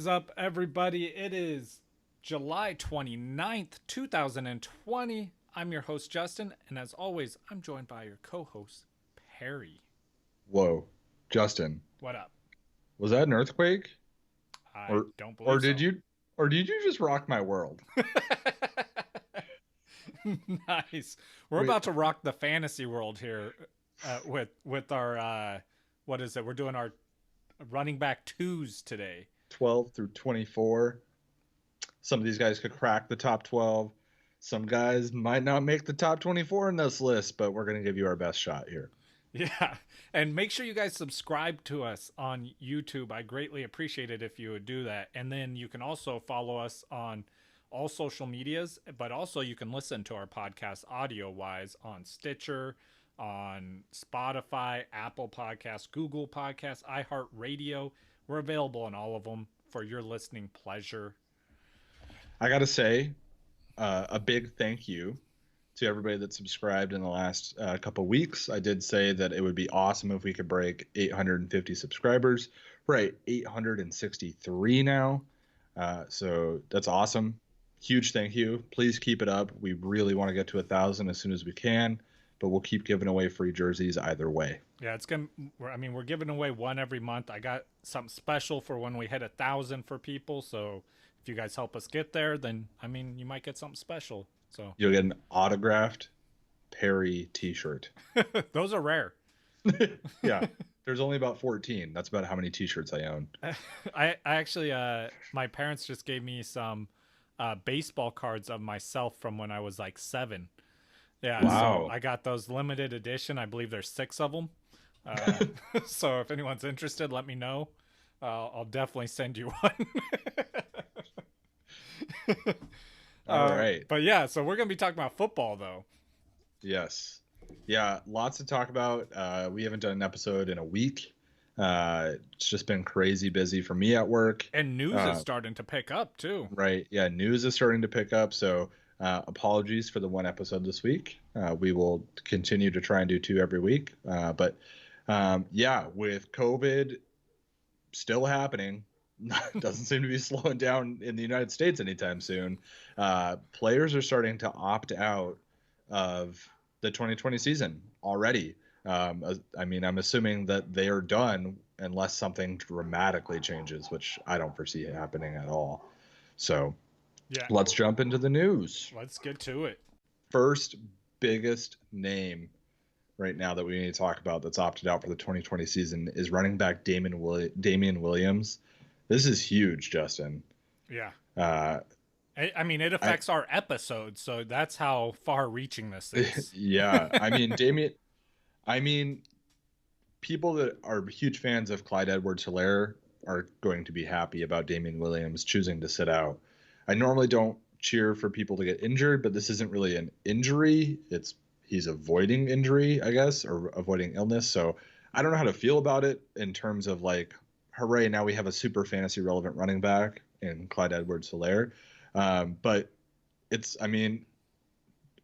is up, everybody? It is July 29th, 2020. I'm your host, Justin, and as always, I'm joined by your co-host, Perry. Whoa, Justin, What up? was that an earthquake? I Or don't or believe did so. you or did you just rock my world? Nice. We're Wait, about to rock the fantasy world here with our what is it? We're doing our running back twos today. 12 through 24. Some of these guys could crack the top 12. Some guys might not make the top 24 in this list, but we're going to give you our best shot here. Yeah. And make sure you guys subscribe to us on YouTube. I greatly appreciate it if you would do that. And then you can also follow us on all social medias, but also you can listen to our podcast audio wise on Stitcher, on Spotify, Apple Podcasts, Google Podcasts, iHeartRadio. We're available on all of them for your listening pleasure. I got to say, a big thank you to everybody that subscribed in the last couple weeks. I did say that it would be awesome if we could break 850 subscribers. We're at 863 now. So that's awesome. Huge thank you. Please keep it up. We really want to get to 1,000 as soon as we can, but we'll keep giving away free jerseys either way. Yeah, it's gonna. We're giving away one every month. I got something special for when we hit 1,000 for people. So if you guys help us get there, then you might get something special. So You'll get an autographed Perry t-shirt. those are rare. Yeah, there's only about 14. That's about how many t-shirts I own. I actually, my parents just gave me some baseball cards of myself from when I was like 7. Yeah, so Wow. I got those limited edition. I believe there's 6 of them. So if anyone's interested, let me know. I'll definitely send you one. All right. But yeah, so we're gonna be talking about football though, Yes. Yeah, lots to talk about. We haven't done an episode in a week. It's just been crazy busy for me at work. and news is starting to pick up too. Right. Yeah, news is starting to pick up. So apologies for the one episode this week. We will continue to try and do 2 every week. But yeah, with COVID still happening, doesn't seem to be slowing down in the United States anytime soon. Players are starting to opt out of the 2020 season already. I'm assuming that they are done unless something dramatically changes, which I don't foresee happening at all. So Yeah, let's jump into the news. let's get to it. First biggest name right now that we need to talk about that's opted out for the 2020 season is running back Damian Williams. This is huge, Justin. Yeah, Uh, it I, affects our episode, so that's how far-reaching this is. yeah, I mean, people that are huge fans of Clyde Edwards-Helaire are going to be happy about Damian Williams choosing to sit out. I normally don't cheer for people to get injured, but this isn't really an injury. He's avoiding injury, I guess, or avoiding illness. So I don't know how to feel about it in terms of like, hooray, now we have a super fantasy relevant running back in Clyde Edwards-Helaire. But I mean,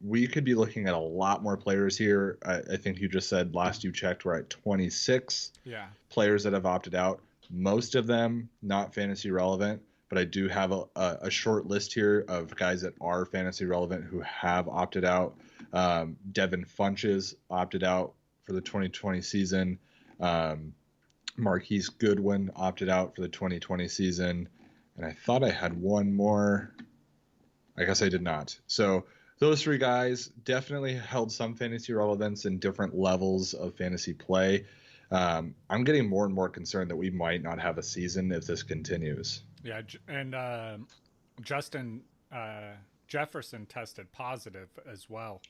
we could be looking at a lot more players here. I think you just said last you checked, we're at 26 Yeah, players that have opted out. Most of them not fantasy relevant, but I do have a short list here of guys that are fantasy relevant who have opted out. Devin Funches opted out for the 2020 season. Marquise Goodwin opted out for the 2020 season. And I thought I had one more. I guess I did not. So those 3 guys definitely held some fantasy relevance in different levels of fantasy play. I'm getting more and more concerned that we might not have a season if this continues. yeah, and Justin Jefferson tested positive as well.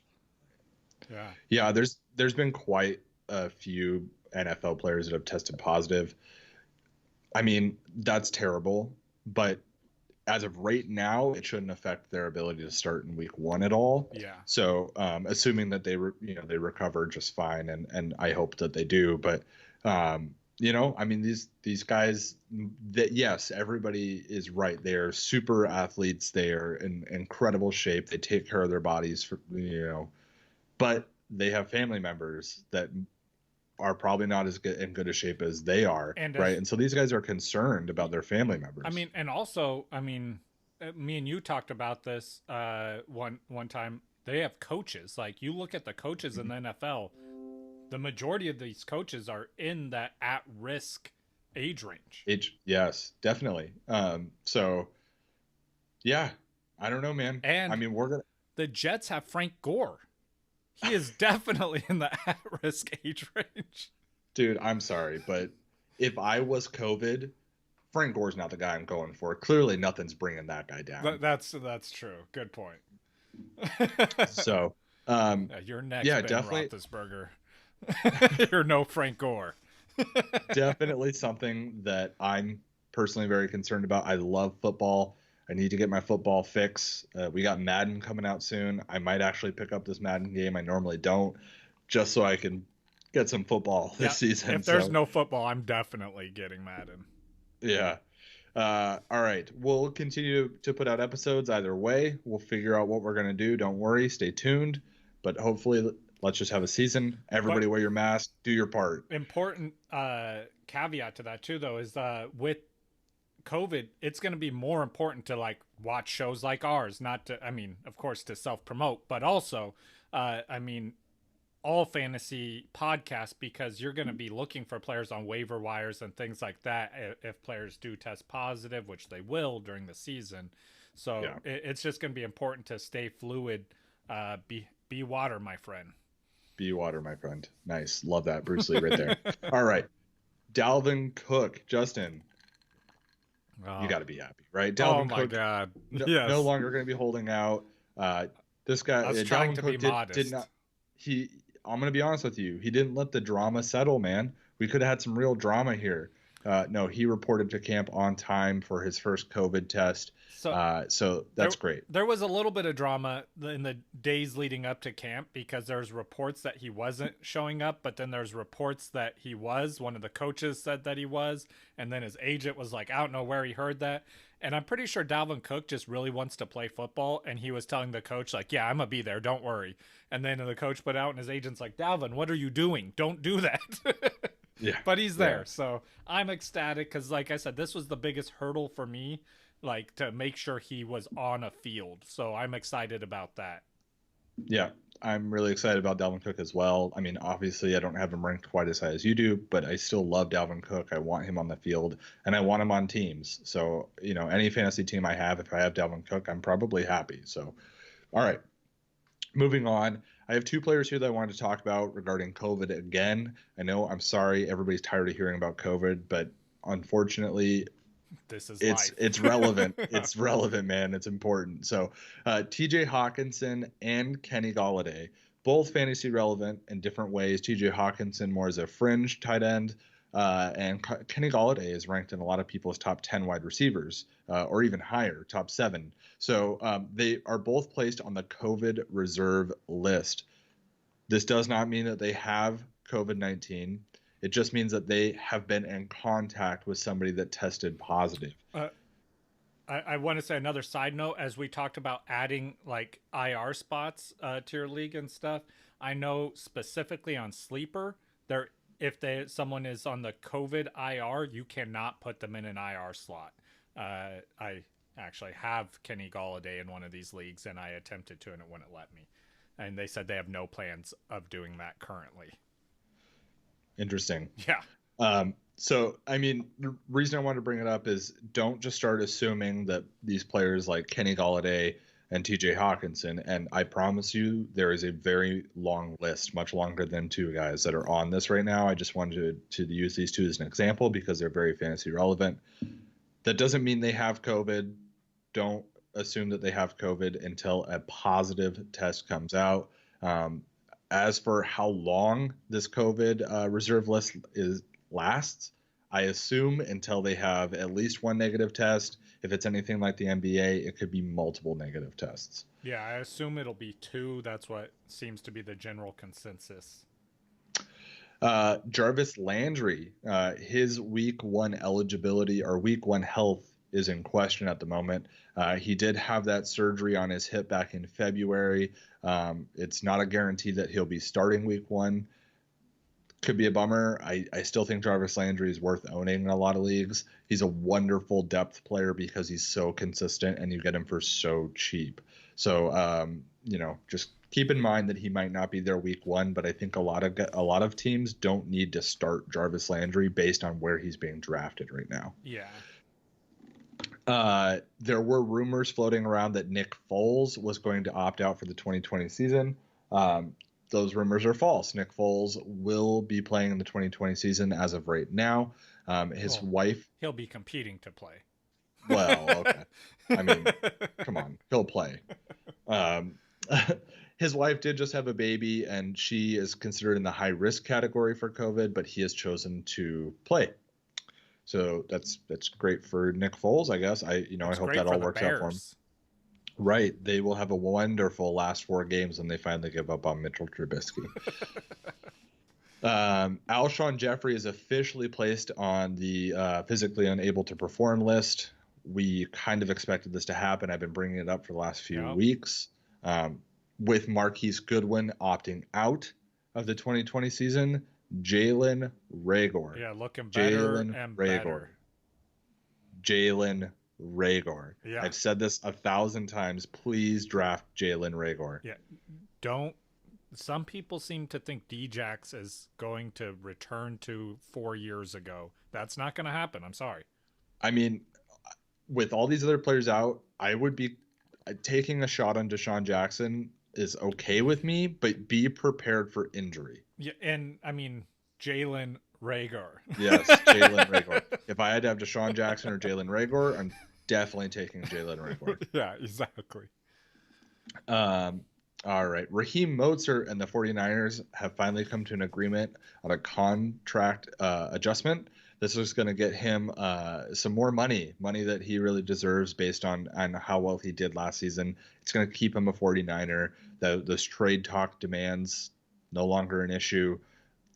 Yeah, Yeah, there's been quite a few NFL players that have tested positive. I mean, that's terrible, but as of right now, it shouldn't affect their ability to start in week 1 at all. yeah, So, assuming that they recover just fine, and I hope that they do. But I mean, these guys, that yes, everybody is right. They are super athletes. They are in incredible shape. They take care of their bodies but they have family members that are probably not as good in good a shape as they are, And right? And so these guys are concerned about their family members. I mean, and also, I mean, me and you talked about this one time. They have coaches. Like, you look at the coaches in the NFL, the majority of these coaches are in that at-risk age range. Yes, definitely. So yeah, I don't know, man. And I mean, the Jets have Frank Gore. He is definitely in the at-risk age range. Dude, I'm sorry, but if I was COVID, Frank Gore's not the guy I'm going for. Clearly, nothing's bringing that guy down. That's true. Good point. So, you're next, yeah, Ben definitely. Roethlisberger. You're no Frank Gore. Definitely something that I'm personally very concerned about. I love football. I need to get my football fix. We got Madden coming out soon. I might actually pick up this Madden game. I normally don't, just so I can get some football this season. If there's no football, I'm definitely getting Madden. Yeah. All right. We'll continue to put out episodes either way. We'll figure out what we're going to do. Don't worry. Stay tuned. But hopefully, let's just have a season. Everybody wear your mask. Do your part. Important caveat to that, too, though, is with COVID, it's going to be more important to like watch shows like ours, not to, I mean, of course, to self-promote, but also, I mean, all fantasy podcasts, because you're going to be looking for players on waiver wires and things like that if players do test positive, which they will during the season. So it's just going to be important to stay fluid. Be water, my friend. Be water, my friend. Nice. Love that. Bruce Lee right there. All right. Dalvin Cook. Justin, you got to be happy, right? Dalvin Cook, God. No longer going to be holding out. This guy, I was trying to be modest. Did not. I'm going to be honest with you. He didn't let the drama settle, man. We could have had some real drama here. No, he reported to camp on time for his first COVID test. So that's great. There was a little bit of drama in the days leading up to camp because there's reports that he wasn't showing up, but then there's reports that he was. One of the coaches said that he was, and then his agent was like, I don't know where he heard that. And I'm pretty sure Dalvin Cook just really wants to play football, and he was telling the coach, like, yeah, I'm going to be there, don't worry. And then the coach put out, and his agent's like, Dalvin, what are you doing? Don't do that. Yeah. But he's there, so I'm ecstatic because, like I said, this was the biggest hurdle for me, like, to make sure he was on a field. So I'm excited about that. Yeah, I'm really excited about Dalvin Cook as well. I mean, obviously, I don't have him ranked quite as high as you do, but I still love Dalvin Cook. I want him on the field, and I want him on teams. So, any fantasy team I have, if I have Dalvin Cook, I'm probably happy. So, all right, moving on. I have two players here that I wanted to talk about regarding COVID again. I know, I'm sorry, everybody's tired of hearing about COVID, but unfortunately, it's relevant. It's relevant, man. It's important. So TJ Hawkinson and Kenny Goliday, both fantasy relevant in different ways. TJ Hawkinson more as a fringe tight end, and Kenny Goliday is ranked in a lot of people's top 10 wide receivers, or even higher, top 7. So they are both placed on the COVID reserve list. This does not mean that they have COVID-19. It just means that they have been in contact with somebody that tested positive. I want to say another side note, as we talked about adding like IR spots to your league and stuff. I know specifically on Sleeper, if someone is on the COVID IR, you cannot put them in an IR slot. I actually have Kenny Goliday in one of these leagues, and I attempted to, and it wouldn't let me. And they said they have no plans of doing that currently. Interesting. Yeah. So, I mean, the reason I wanted to bring it up is don't just start assuming that these players like Kenny Goliday and TJ Hawkinson, and I promise you there is a very long list, much longer than 2 guys that are on this right now. I just wanted to use these 2 as an example because they're very fantasy relevant. That doesn't mean they have COVID. Don't assume that they have COVID until a positive test comes out. As for how long this COVID reserve list lasts, I assume until they have at least 1 negative test. If it's anything like the NBA, it could be multiple negative tests. Yeah, I assume it'll be 2. That's what seems to be the general consensus. Jarvis Landry, his week 1 eligibility or week 1 health is in question at the moment. He did have that surgery on his hip back in February. It's not a guarantee that he'll be starting week 1. could be a bummer. I still think Jarvis Landry is worth owning in a lot of leagues. He's a wonderful depth player because he's so consistent and you get him for so cheap. So, just keep in mind that he might not be there week 1, but I think a lot of teams don't need to start Jarvis Landry based on where he's being drafted right now. Yeah. There were rumors floating around that Nick Foles was going to opt out for the 2020 season. Those rumors are false. Nick Foles will be playing in the 2020 season as of right now. His wife... He'll be competing to play. Well, okay. I mean, come on. He'll play. His wife did just have a baby, and she is considered in the high-risk category for COVID, but he has chosen to play. So that's great for Nick Foles, I guess. I hope that all works out for him. Right. They will have a wonderful last 4 games when they finally give up on Mitchell Trubisky. Shawn Jeffrey is officially placed on the physically unable to perform list. We kind of expected this to happen. I've been bringing it up for the last few weeks. With Marquise Goodwin opting out of the 2020 season, Jalen Rhaegar. Yeah, looking better and better. Jalen Rhaegar. Yeah. I've said this 1,000 times. Please draft Jalen Rhaegar. Yeah. Some people seem to think Djax is going to return to 4 years ago. That's not going to happen. I'm sorry. I mean, with all these other players out, I would be taking a shot on Deshaun Jackson is okay with me, but be prepared for injury. Yeah, and I mean, Jalen Rhaegar. Yes, Jalen Rhaegar. If I had to have Deshaun Jackson or Jalen Rhaegar, I'm definitely taking Jalen Rhaegar. Yeah, exactly. All right. Raheem Mostert and the 49ers have finally come to an agreement on a contract adjustment. This is going to get him some more money that he really deserves based on how well he did last season. It's going to keep him a 49er. Those trade talk demands no longer an issue.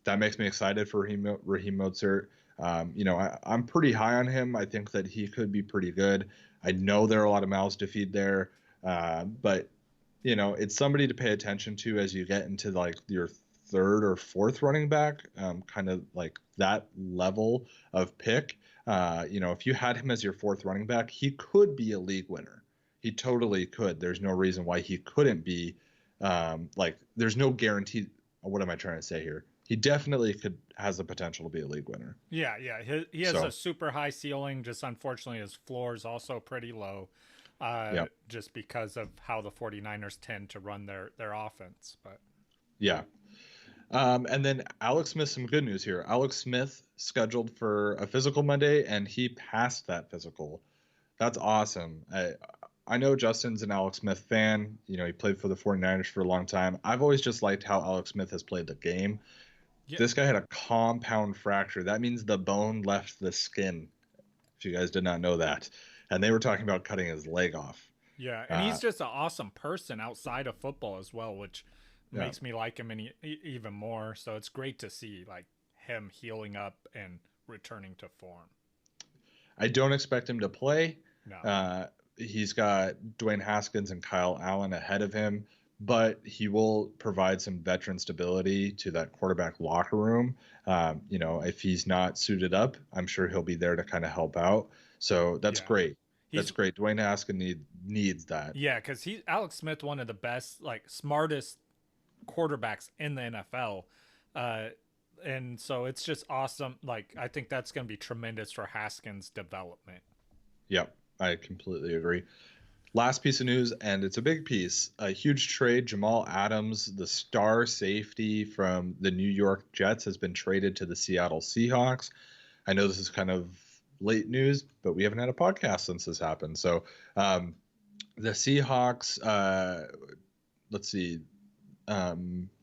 That makes me excited for Raheem Mostert. I'm pretty high on him. I think that he could be pretty good. I know there are a lot of mouths to feed there, but it's somebody to pay attention to as you get into like your third or fourth running back, kind of like that level of pick. If you had him as your fourth running back, he could be a league winner. He totally could. There's no reason why he couldn't be. There's no guarantee. What am I trying to say here? He definitely has the potential to be a league winner. Yeah. He has a super high ceiling. Just unfortunately, his floor is also pretty low. Just because of how the 49ers tend to run their offense. But yeah. And then Alex Smith, some good news here. Alex Smith scheduled for a physical Monday, and he passed that physical. That's awesome. I know Justin's an Alex Smith fan. He played for the 49ers for a long time. I've always just liked how Alex Smith has played the game. Yeah. This guy had a compound fracture. That means the bone left the skin, if you guys did not know that. And they were talking about cutting his leg off. Yeah, and he's just an awesome person outside of football as well, which makes me like him even more. So it's great to see like him healing up and returning to form. I don't expect him to play. No. He's got Dwayne Haskins and Kyle Allen ahead of him, but he will provide some veteran stability to that quarterback locker room. If he's not suited up, I'm sure he'll be there to kind of help out. So that's great. That's great. Dwayne Haskins needs that. Yeah, because Alex Smith, one of the best, smartest quarterbacks in the NFL. And so it's just awesome. I think that's going to be tremendous for Haskins' development. Yep, I completely agree. Last piece of news, and it's a big piece. A huge trade. Jamal Adams, the star safety from the New York Jets, has been traded to the Seattle Seahawks. I know this is kind of late news, but we haven't had a podcast since this happened. So the Seahawks,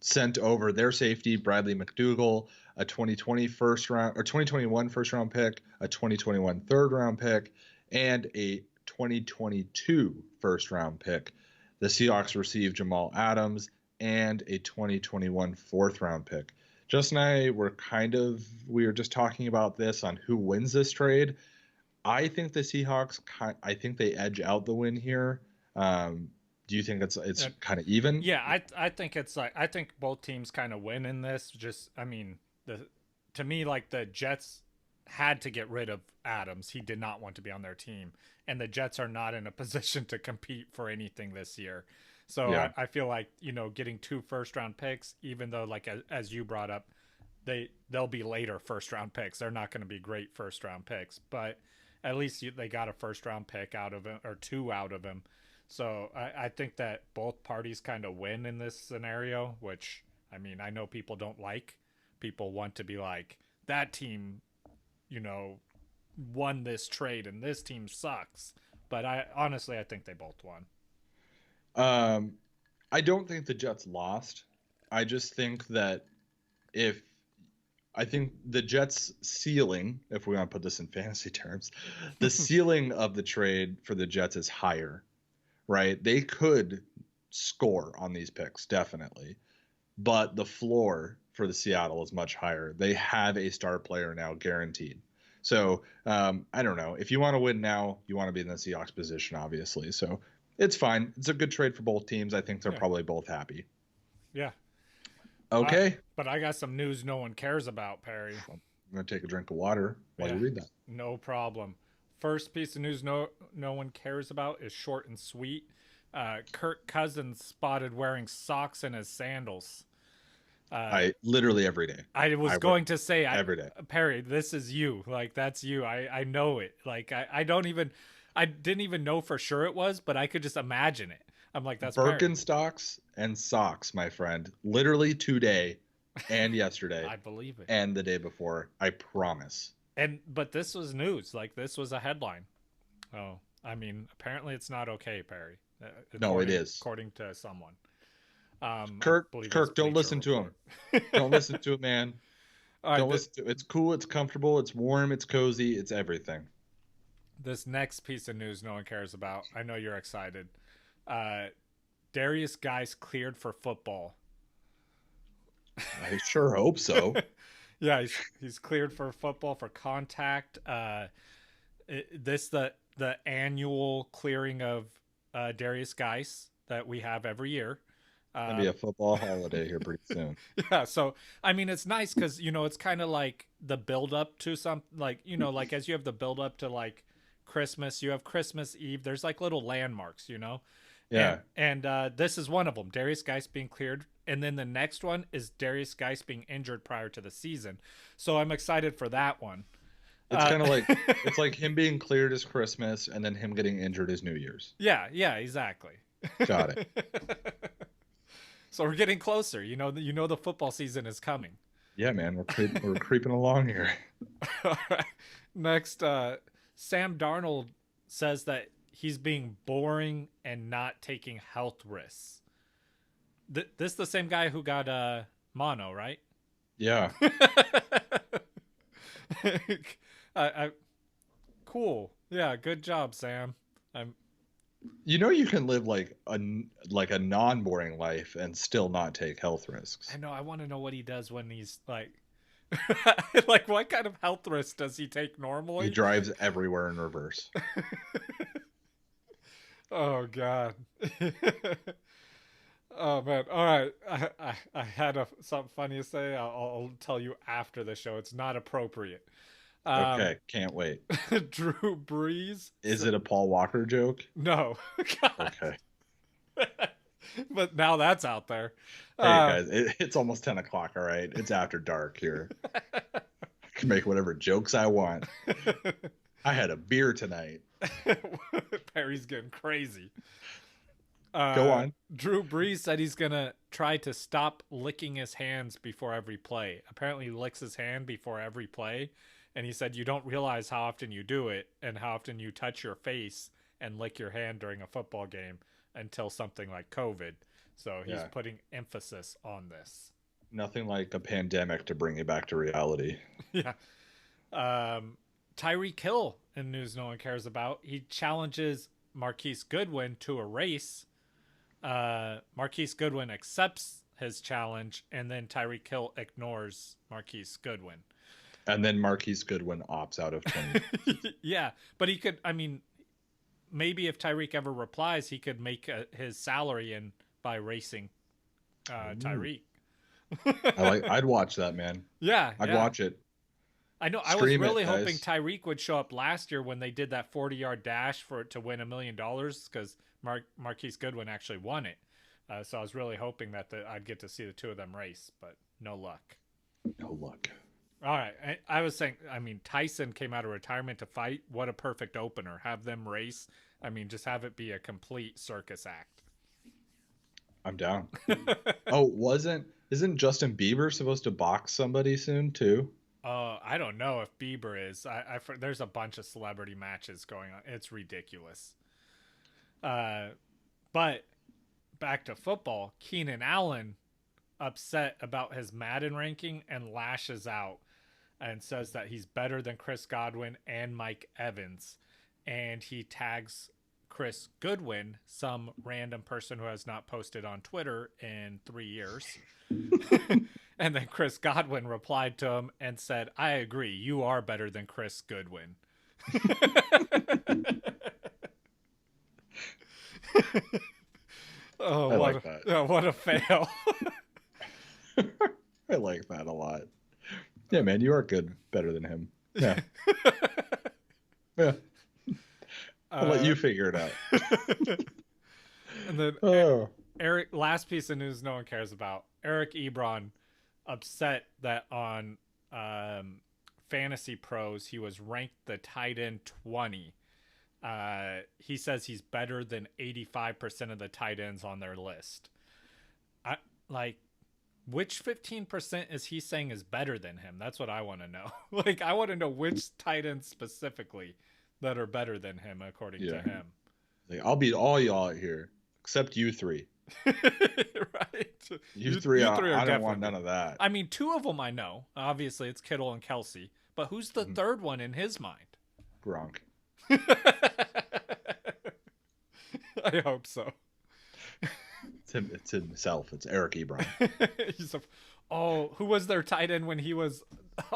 sent over their safety, Bradley McDougall, a 2021 first round pick, a 2021 third round pick, and a 2022 first round pick. The Seahawks received Jamal Adams and a 2021 fourth round pick. Justin and I we were just talking about this on who wins this trade. I think the Seahawks, I think they edge out the win here. Do you think it's kind of even? Yeah, I think it's I think both teams kind of win in this. to me, like, the Jets had to get rid of Adams. He did not want to be on their team, and the Jets are not in a position to compete for anything this year. So Yeah. I feel like, getting 2 first-round picks, even though, like, as you brought up, they'll be later first-round picks. They're not going to be great first-round picks, but at least they got a first-round pick out of him, or 2 out of him. So I think that both parties kind of win in this scenario, which, I mean, I know people don't like. People want to be like, that team, won this trade and this team sucks. But I think they both won. I don't think the Jets lost. I just think that I think the Jets' ceiling, if we want to put this in fantasy terms, the ceiling of the trade for the Jets is higher, right? They could score on these picks, definitely. But the floor for the Seattle is much higher. They have a star player now guaranteed. So I don't know. If you want to win now, you want to be in the Seahawks position, obviously. So it's fine. It's a good trade for both teams. I think they're probably both happy. Yeah. Okay. But I got some news no one cares about, Perry. I'm going to take a drink of water while you read that. No problem. First piece of news no one cares about is short and sweet. Kirk Cousins spotted wearing socks in his sandals. I literally every day. I was going to say every day. Perry, this is you. Like, that's you. I know it. Like, I didn't even know for sure it was, but I could just imagine it. I'm like, that's Birkenstocks and socks, my friend. Literally today and yesterday. I believe it. And the day before. I promise. But this was news. Like, this was a headline. Oh, I mean, apparently it's not okay, Perry. No, it is. According to someone. Kirk, don't listen to him. Don't listen to it, man. Don't listen to it. It's cool. It's comfortable. It's warm. It's cozy. It's everything. This next piece of news no one cares about. I know you're excited. Darius Geis cleared for football. I sure hope so. Yeah, he's cleared for football for contact. The annual clearing of Darius Geis that we have every year. It's gonna be a football holiday here pretty soon. Yeah, so I mean, it's nice because it's kind of like the build up to some, like, like as you have the build up to like Christmas, you have Christmas Eve. There's like little landmarks, Yeah. And this is one of them. Darius Geis being cleared, and then the next one is Darius Geis being injured prior to the season. So I'm excited for that one. It's kind of like it's like him being cleared is Christmas, and then him getting injured is New Year's. Yeah, exactly. Got it. So we're getting closer. The football season is coming. Yeah, man, we're creeping along here. All right. Next, Sam Darnold says that he's being boring and not taking health risks. This the same guy who got mono, right? Yeah. Cool. Yeah, good job, Sam. You can live like a non-boring life and still not take health risks. I know. I want to know what he does when he's like like, what kind of health risk does he take normally? He drives everywhere in reverse. Oh God. Oh man. All right. I had something funny to say. I'll tell you after the show. It's not appropriate. Okay, can't wait. Drew Brees. Is it a Paul Walker joke? No. God. Okay. But now that's out there. Hey guys, it's almost 10 o'clock, all right? It's after dark here. I can make whatever jokes I want. I had a beer tonight. Perry's getting crazy. Go on. Drew Brees said he's going to try to stop licking his hands before every play. Apparently he licks his hand before every play. And he said you don't realize how often you do it and how often you touch your face and lick your hand during a football game until something like COVID. So he's putting emphasis on this. Nothing like a pandemic to bring you back to reality. Yeah. Tyreek Hill in news no one cares about. He challenges Marquise Goodwin to a race. Marquise Goodwin accepts his challenge, and then Tyreek Hill ignores Marquise Goodwin. And then Marquise Goodwin opts out of 20. Yeah, but he could, I mean, maybe if Tyreek ever replies, he could make his salary in by racing Tyreek. I'd watch that, man. Yeah, I'd yeah. watch it. I know. I was Stream it, really hoping guys. Tyreek would show up last year when they did that 40-yard dash to win $1 million because Marquise Goodwin actually won it. So I was really hoping that I'd get to see the two of them race, but no luck. No luck. All right. I was saying, I mean, Tyson came out of retirement to fight. What a perfect opener. Have them race. I mean, just have it be a complete circus act. I'm down. Oh, isn't Justin Bieber supposed to box somebody soon too? I don't know if Bieber is. There's a bunch of celebrity matches going on. It's ridiculous. But back to football, Keenan Allen upset about his Madden ranking and lashes out and says that he's better than Chris Godwin and Mike Evans. And he tags Chris Goodwin, some random person who has not posted on Twitter in 3 years. And then Chris Godwin replied to him and said, I agree, you are better than Chris Goodwin. Oh, what a fail. I like that a lot. Yeah, man, you are good, better than him. Yeah. Yeah. I'll let you figure it out. And then Eric, last piece of news no one cares about. Eric Ebron upset that on Fantasy Pros he was ranked the tight end 20. He says he's better than 85% of the tight ends on their list. Which 15% is he saying is better than him? That's what I want to know. I want to know which tight ends specifically that are better than him according to him. I'll beat all y'all out here except you three. Right. You three I don't want none of that. I mean, two of them I know. Obviously, it's Kittle and Kelsey. But who's the third one in his mind? Gronk. I hope so. It's himself. It's Eric Ebron. Who was their tight end when he was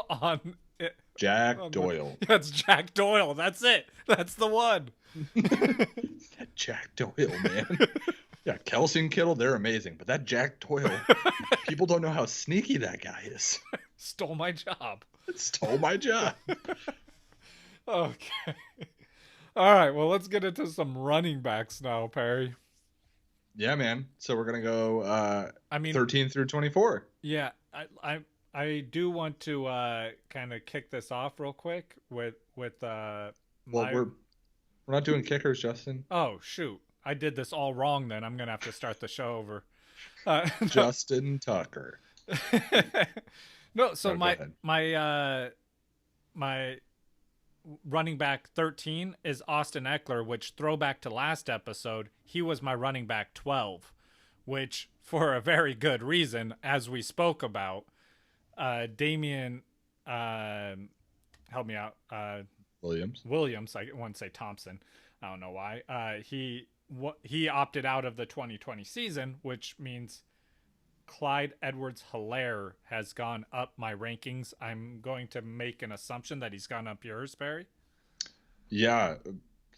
on it? Jack Doyle. That's Jack Doyle. That's it. That's the one. That Jack Doyle, man. Yeah, Kelsey and Kittle, they're amazing. But that Jack Doyle, people don't know how sneaky that guy is. Stole my job. Stole my job. Okay. All right. Well, let's get into some running backs now, Perry. Yeah, man. So we're gonna go 13 through 24. Yeah, I do want to kind of kick this off real quick with we're not doing kickers, Justin. Oh shoot, I did this all wrong. Then I'm gonna have to start the show over. Justin Tucker. No, so my running back 13 is Austin Eckler, which, throwback to last episode, he was my running back 12, which for a very good reason, as we spoke about. Damian, help me out. Williams. I want to say Thompson. I don't know why. He opted out of the 2020 season, which means Clyde Edwards-Helaire has gone up my rankings. I'm going to make an assumption that he's gone up yours, Barry. Yeah,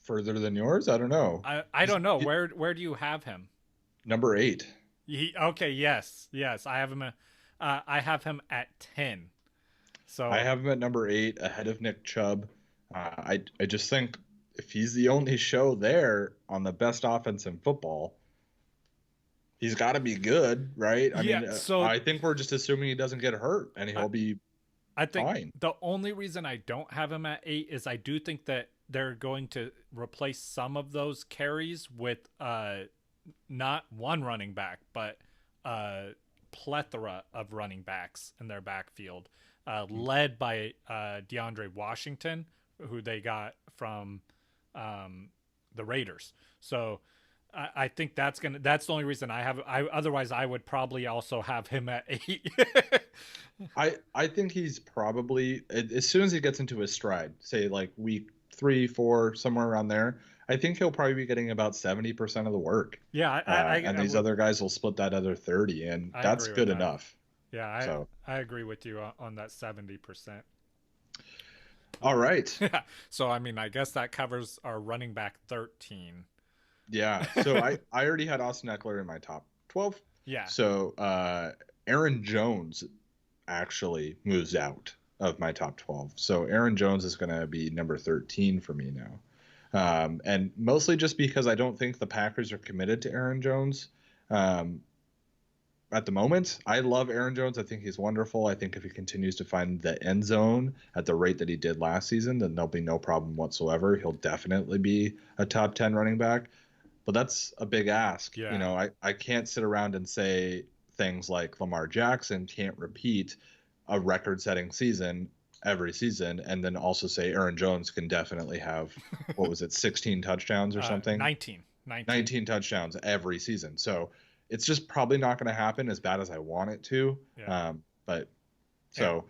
further than yours? I don't know. I don't know. Where do you have him? Number 8. Okay, yes. I have him. I have him at 10. So I have him at number 8, ahead of Nick Chubb. I just think if he's the only show there on the best offense in football, he's got to be good, right? I think we're just assuming he doesn't get hurt and he'll be fine. The only reason I don't have him at 8 is I do think that they're going to replace some of those carries with not one running back, but plethora of running backs in their backfield, led by DeAndre Washington, who they got from the Raiders. So I think that's the only reason I have. Otherwise, I would probably also have him at 8. I think he's probably, as soon as he gets into his stride, say like week 3, 4, somewhere around there, I think he'll probably be getting about 70% of the work. Yeah, and these other guys will split that other 30, and that's good enough. Yeah, I agree with you on that 70%. All right. Yeah. So I mean, I guess that covers our running back 13. Yeah. So I already had Austin Eckler in my top 12. Yeah. So Aaron Jones actually moves out of my top 12. So Aaron Jones is going to be number 13 for me now. And mostly just because I don't think the Packers are committed to Aaron Jones at the moment. I love Aaron Jones. I think he's wonderful. I think if he continues to find the end zone at the rate that he did last season, then there'll be no problem whatsoever. He'll definitely be a top 10 running back. But that's a big ask. Yeah. You know, I can't sit around and say things like Lamar Jackson can't repeat a record-setting season every season, and then also say Aaron Jones can definitely have, what was it, 16 touchdowns or something? 19 touchdowns every season. So it's just probably not going to happen as bad as I want it to. Yeah. But so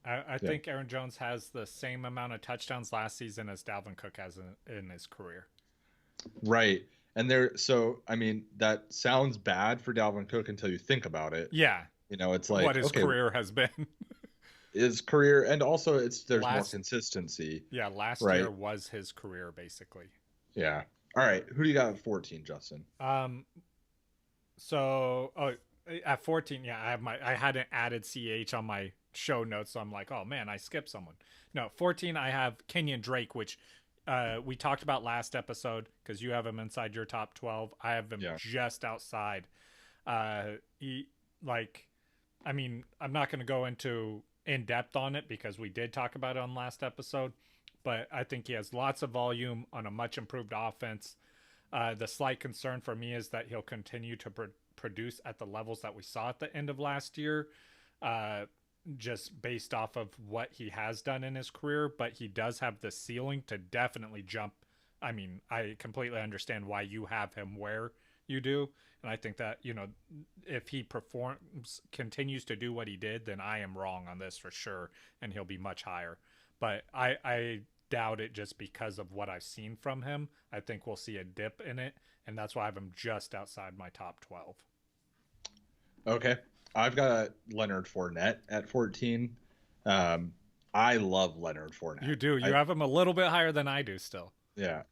I think Aaron Jones has the same amount of touchdowns last season as Dalvin Cook has in his career. Right. And I mean, that sounds bad for Dalvin Cook until you think about it. Yeah. You know, it's like what his career has been. His career, and also there's more consistency. Yeah, last year was his career basically. Yeah. All right. Who do you got at 14, Justin? So at 14, yeah, I hadn't added CEH on my show notes, so I'm like, oh man, I skipped someone. No, 14, I have Kenyon Drake, which we talked about last episode because you have him inside your top 12. I have him just outside. I'm not going to go into in depth on it because we did talk about it on last episode, but I think he has lots of volume on a much improved offense. The slight concern for me is that he'll continue to produce at the levels that we saw at the end of last year, just based off of what he has done in his career, but he does have the ceiling to definitely jump. I mean, I completely understand why you have him where you do. And I think that, you know, if he continues to do what he did, then I am wrong on this for sure. And he'll be much higher. But I doubt it just because of what I've seen from him. I think we'll see a dip in it. And that's why I have him just outside my top 12. Okay. I've got Leonard Fournette at 14. I love Leonard Fournette. You do. You have him a little bit higher than I do still. Yeah.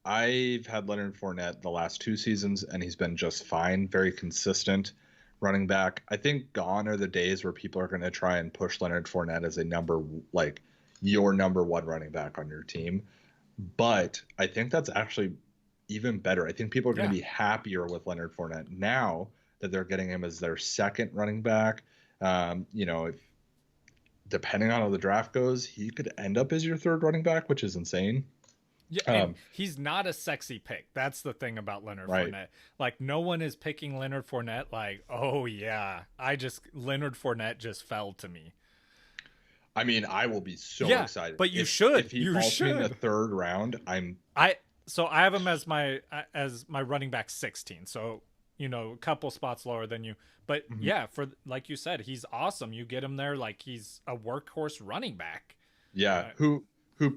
I've had Leonard Fournette the last 2 seasons, and he's been just fine, very consistent running back. I think gone are the days where people are going to try and push Leonard Fournette as your number 1 running back on your team. But I think that's actually even better. I think people are going to be happier with Leonard Fournette now that they're getting him as their second running back. If depending on how the draft goes, he could end up as your 3rd running back, which is insane. Yeah, and he's not a sexy pick. That's the thing about Leonard Fournette. Like, no one is picking Leonard Fournette like, oh yeah, Leonard Fournette just fell to me. I mean, I will be so excited. But you should. If he falls me in the 3rd round, So I have him as my running back 16. So, you know, a couple spots lower than you. But yeah, for like you said, he's awesome. You get him there like he's a workhorse running back. Yeah, who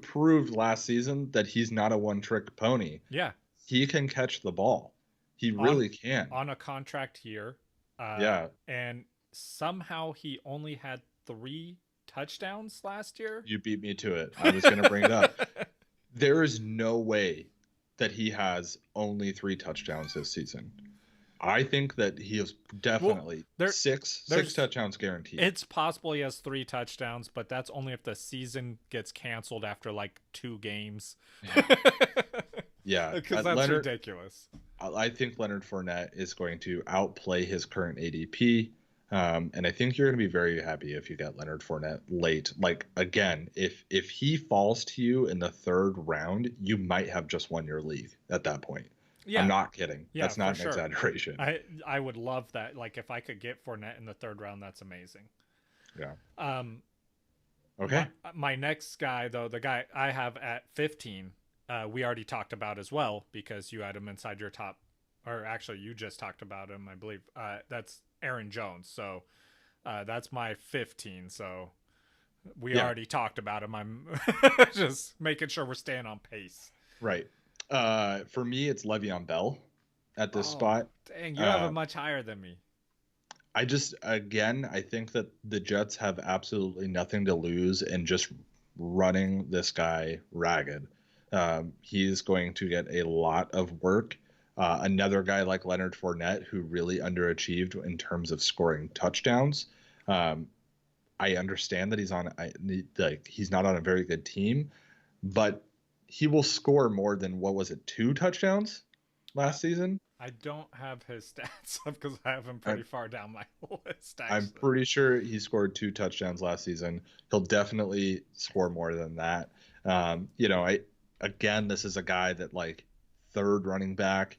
proved last season that he's not a one-trick pony. Yeah. He can catch the ball. He really can. On a contract here. And somehow he only had 3 touchdowns last year. You beat me to it. I was going to bring it up. There is no way that he has only 3 touchdowns this season. I think that he is definitely six touchdowns guaranteed. It's possible he has 3 touchdowns, but that's only if the season gets canceled after like 2 games. Yeah, because that's ridiculous. I think Leonard Fournette is going to outplay his current ADP. And I think you're going to be very happy if you get Leonard Fournette late. Like, again, if he falls to you in the 3rd round, you might have just won your league at that point. Yeah. I'm not kidding. Yeah, that's not an exaggeration. I would love that. Like, if I could get Fournette in the 3rd round, that's amazing. Yeah. Okay. My next guy, though, the guy I have at 15, we already talked about as well because you had him inside your top, or actually you just talked about him, I believe. That's Aaron Jones. So that's my 15. So we already talked about him. I'm just making sure we're staying on pace. Right. For me, it's Le'Veon Bell at this spot. Dang, you have him much higher than me. I think that the Jets have absolutely nothing to lose in just running this guy ragged. He's going to get a lot of work. Another guy like Leonard Fournette, who really underachieved in terms of scoring touchdowns. I understand that he's not on a very good team, but he will score more than, what was it, 2 touchdowns last season? I don't have his stats up because I have him pretty far down my list, I'm actually. pretty sure he scored 2 touchdowns last season. He'll definitely score more than that. Again, this is a guy that, like, third running back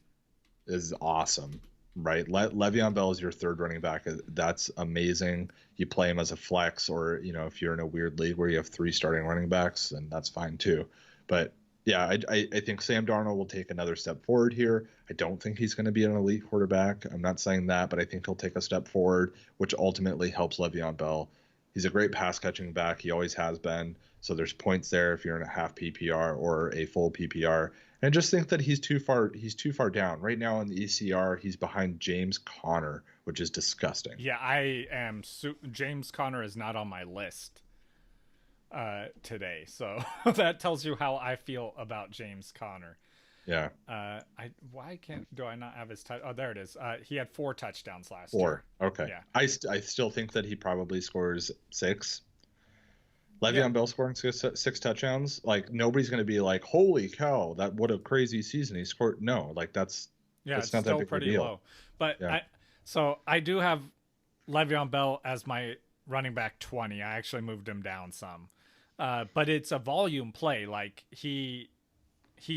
is awesome, right? Le'Veon Bell is your third running back. That's amazing. You play him as a flex, or, if you're in a weird league where you have 3 starting running backs, then that's fine too. But yeah, I think Sam Darnold will take another step forward here. I don't think he's going to be an elite quarterback. I'm not saying that, but I think he'll take a step forward, which ultimately helps Le'Veon Bell. He's a great pass catching back. He always has been. So there's points there if you're in a half PPR or a full PPR. And I just think that he's too far down. Right now in the ECR, he's behind James Conner, which is disgusting. Yeah, I am. James Conner is not on my list today, so that tells you how I feel about James Conner. Yeah. Why do I not have his oh, there it is. He had 4 touchdowns last 4. year. Okay. Yeah. I still think that he probably scores 6. Le'Veon Bell scoring 6 touchdowns, like, nobody's going to be like, holy cow, what a crazy season he scored. No, like, that's it's not still that big pretty a deal. low. But Yeah. I do have Le'Veon Bell as my running back 20. I actually moved him down some. But it's a volume play. Like, he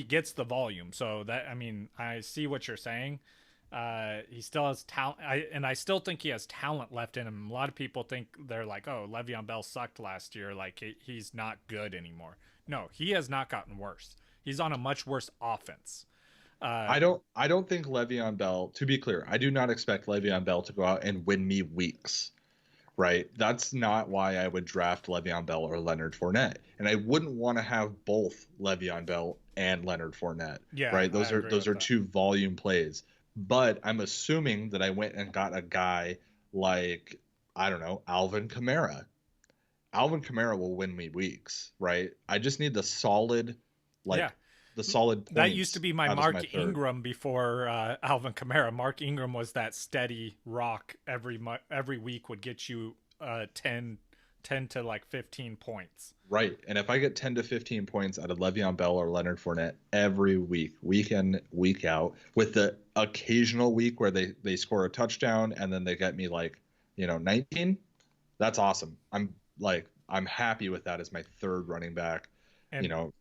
gets the volume. So that, I mean, I see what you're saying. He still has talent, and I still think he has talent left in him. A lot of people think, they're like, "Oh, Le'Veon Bell sucked last year. Like, he's not good anymore." No, he has not gotten worse. He's on a much worse offense. I don't think Le'Veon Bell, to be clear, I do not expect Le'Veon Bell to go out and win me weeks. Right? That's not why I would draft Le'Veon Bell or Leonard Fournette. And I wouldn't want to have both Le'Veon Bell and Leonard Fournette. Yeah, Right? Those are that. 2 volume plays. But I'm assuming that I went and got a guy like, I don't know, Alvin Kamara. Alvin Kamara will win me weeks, right? I just need the solid points. That used to be my Mark Ingram before Alvin Kamara. Mark Ingram was that steady rock every week, would get you 10 to like 15 points. Right. And if I get 10 to 15 points out of Le'Veon Bell or Leonard Fournette every week in, week out, with the occasional week where they score a touchdown and then they get me, like, 19, that's awesome. I'm happy with that as my third running back. And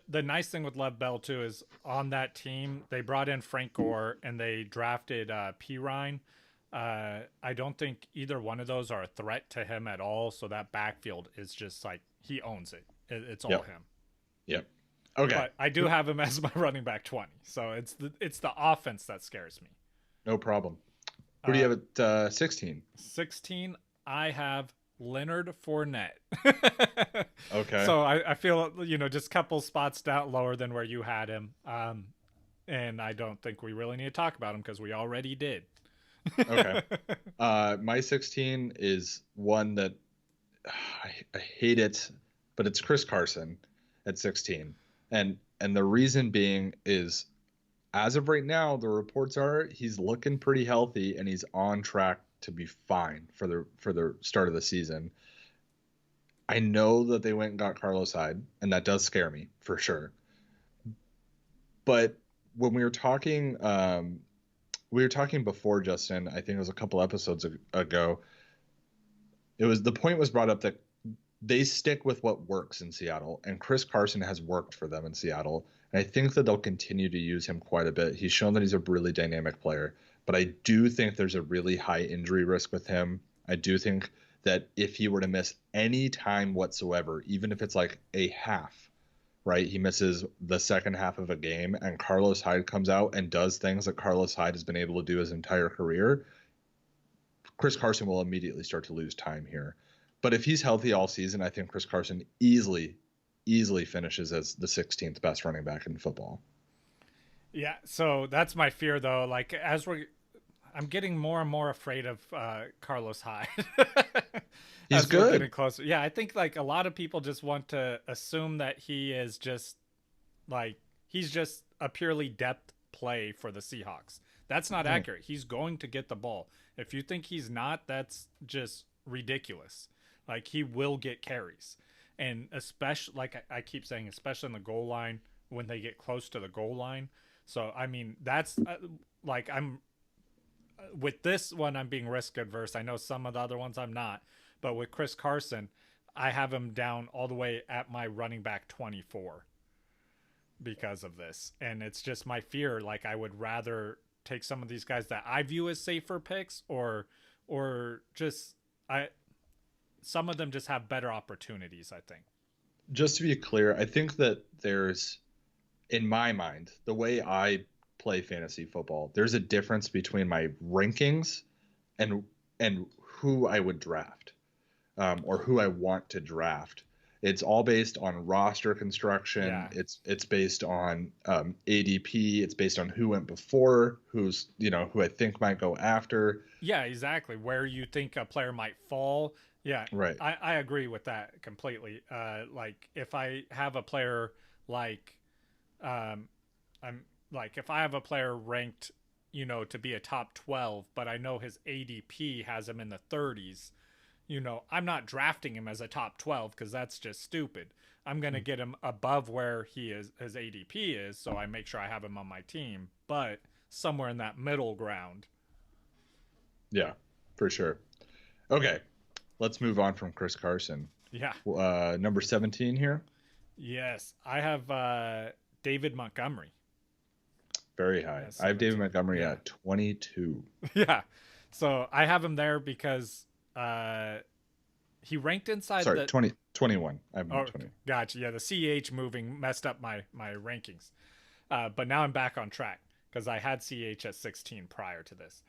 the nice thing with Lev Bell too is, on that team they brought in Frank Gore and they drafted P. Ryan. I don't think either one of those are a threat to him at all. So that backfield is just like, he owns it. It's all him. Yep. Okay. But I do have him as my running back 20. So it's the offense that scares me. No problem. Who do you have at 16? 16, I have Leonard Fournette. Okay. So I feel, just a couple spots down lower than where you had him. And I don't think we really need to talk about him because we already did. Okay. My 16 is one that I hate it, but it's Chris Carson at 16. And the reason being is, as of right now, the reports are he's looking pretty healthy and he's on track to be fine for the start of the season. I know that they went and got Carlos Hyde, and that does scare me for sure. But when we were talking before, Justin, I think it was a couple episodes ago, the point was brought up that they stick with what works in Seattle, and Chris Carson has worked for them in Seattle. And I think that they'll continue to use him quite a bit. He's shown that he's a really dynamic player, but I do think there's a really high injury risk with him. I do think that if he were to miss any time whatsoever, even if it's like a half, right? He misses the second half of a game and Carlos Hyde comes out and does things that Carlos Hyde has been able to do his entire career, Chris Carson will immediately start to lose time here. But if he's healthy all season, I think Chris Carson easily finishes as the 16th best running back in football. Yeah, so that's my fear, though. Like, I'm getting more and more afraid of Carlos Hyde. He's good. We're getting closer. Yeah, I think, like, a lot of people just want to assume that he is just, like, he's just a purely depth play for the Seahawks. That's not accurate. He's going to get the ball. If you think he's not, that's just ridiculous. Like, he will get carries. And especially, like I keep saying, especially in the goal line, when they get close to the goal line. So, I mean, that's like, with this one, I'm being risk adverse. I know some of the other ones I'm not. But with Chris Carson, I have him down all the way at my running back 24 because of this. And it's just my fear. Like, I would rather take some of these guys that I view as safer picks, or just some of them just have better opportunities, I think. Just to be clear, I think that there's, in my mind, the way I play fantasy football, there's a difference between my rankings and who I would draft, or who I want to draft. It's all based on roster construction. Yeah. It's based on ADP. It's based on who went before, who I think might go after. Yeah, exactly. Where you think a player might fall. Yeah, right. I agree with that completely. Like, if I have a player like, if I have a player ranked, to be a top 12, but I know his ADP has him in the 30s, I'm not drafting him as a top 12 because that's just stupid. I'm going to get him above where his ADP is, so I make sure I have him on my team, but somewhere in that middle ground. Yeah, for sure. Okay, let's move on from Chris Carson. Yeah. Number 17 here. Yes, I have David Montgomery. Very high. I have David Montgomery at 22. Yeah, so I have him there because he ranked inside. Sorry, 21. I have 20. Gotcha. Yeah, the CEH moving messed up my rankings, but now I'm back on track because I had CEH at 16 prior to this.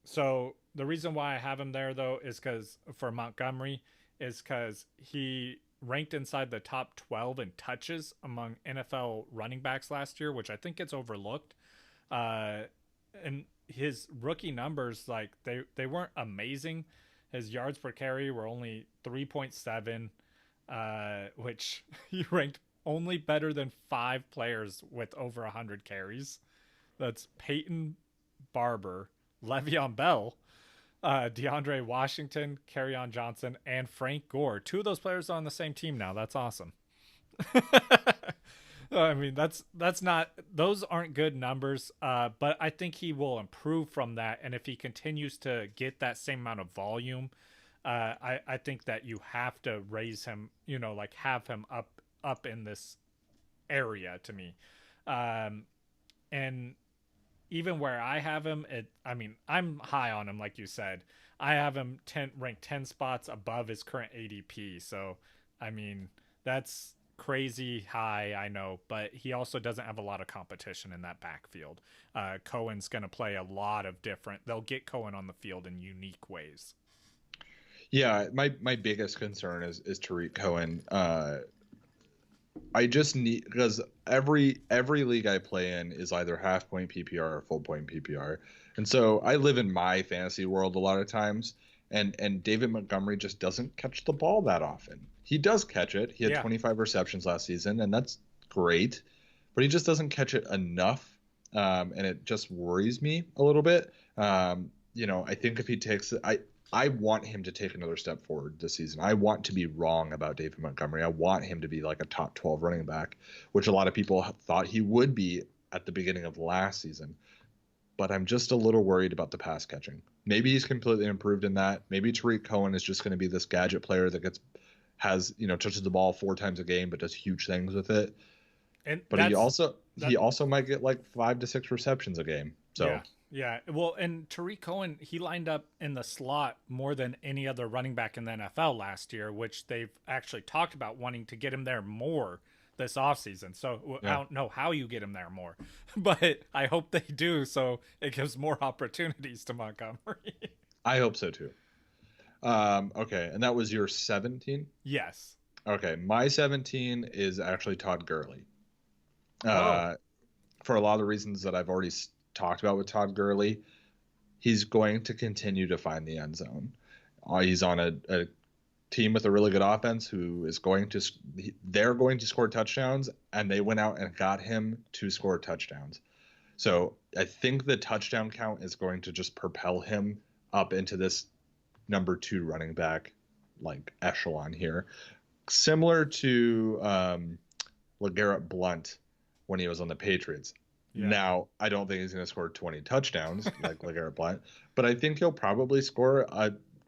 So the reason why I have him there, though, is because for Montgomery, is because he ranked inside the top 12 in touches among NFL running backs last year, which I think gets overlooked. And his rookie numbers, like, they weren't amazing. His yards per carry were only 3.7, which he ranked only better than 5 players with over 100 carries. That's Peyton Barber, Le'Veon Bell, DeAndre Washington, Kerryon Johnson, and Frank Gore. 2 of those players are on the same team now. That's awesome. I mean, that's not, those aren't good numbers, but I think he will improve from that. And if he continues to get that same amount of volume, I think that you have to raise him, like have him up in this area to me. And even where I have him, I'm high on him, like you said. I have him ranked 10 spots above his current ADP. So, I mean, that's crazy high, I know, but he also doesn't have a lot of competition in that backfield. Cohen's going to play a lot of they'll get Cohen on the field in unique ways. Yeah, my biggest concern is Tariq Cohen. I just need, because every league I play in is either half point PPR or full point PPR. And so I live in my fantasy world a lot of times, and David Montgomery just doesn't catch the ball that often. He does catch it. He had 25 receptions last season, and that's great, but he just doesn't catch it enough. And it just worries me a little bit. I think if he takes it, I want him to take another step forward this season. I want to be wrong about David Montgomery. I want him to be like a top 12 running back, which a lot of people thought he would be at the beginning of last season. But I'm just a little worried about the pass catching. Maybe he's completely improved in that. Maybe Tariq Cohen is just going to be this gadget player that touches the ball 4 times a game, but does huge things with it. But he also might get like 5 to 6 receptions a game. So yeah. Well, and Tariq Cohen, he lined up in the slot more than any other running back in the NFL last year, which they've actually talked about wanting to get him there more this offseason. So I don't know how you get him there more, but I hope they do, so it gives more opportunities to Montgomery. I hope so too. Okay, and that was your 17? Yes. Okay, my 17 is actually Todd Gurley. For a lot of the reasons that I've already talked about with Todd Gurley, he's going to continue to find the end zone. He's on a team with a really good offense they're going to score touchdowns, and they went out and got him to score touchdowns. So I think the touchdown count is going to just propel him up into this number 2 running back like echelon here, similar to LeGarrette Blount when he was on the Patriots. Yeah. Now, I don't think he's going to score 20 touchdowns like LeGarrette Blount, but I think he'll probably score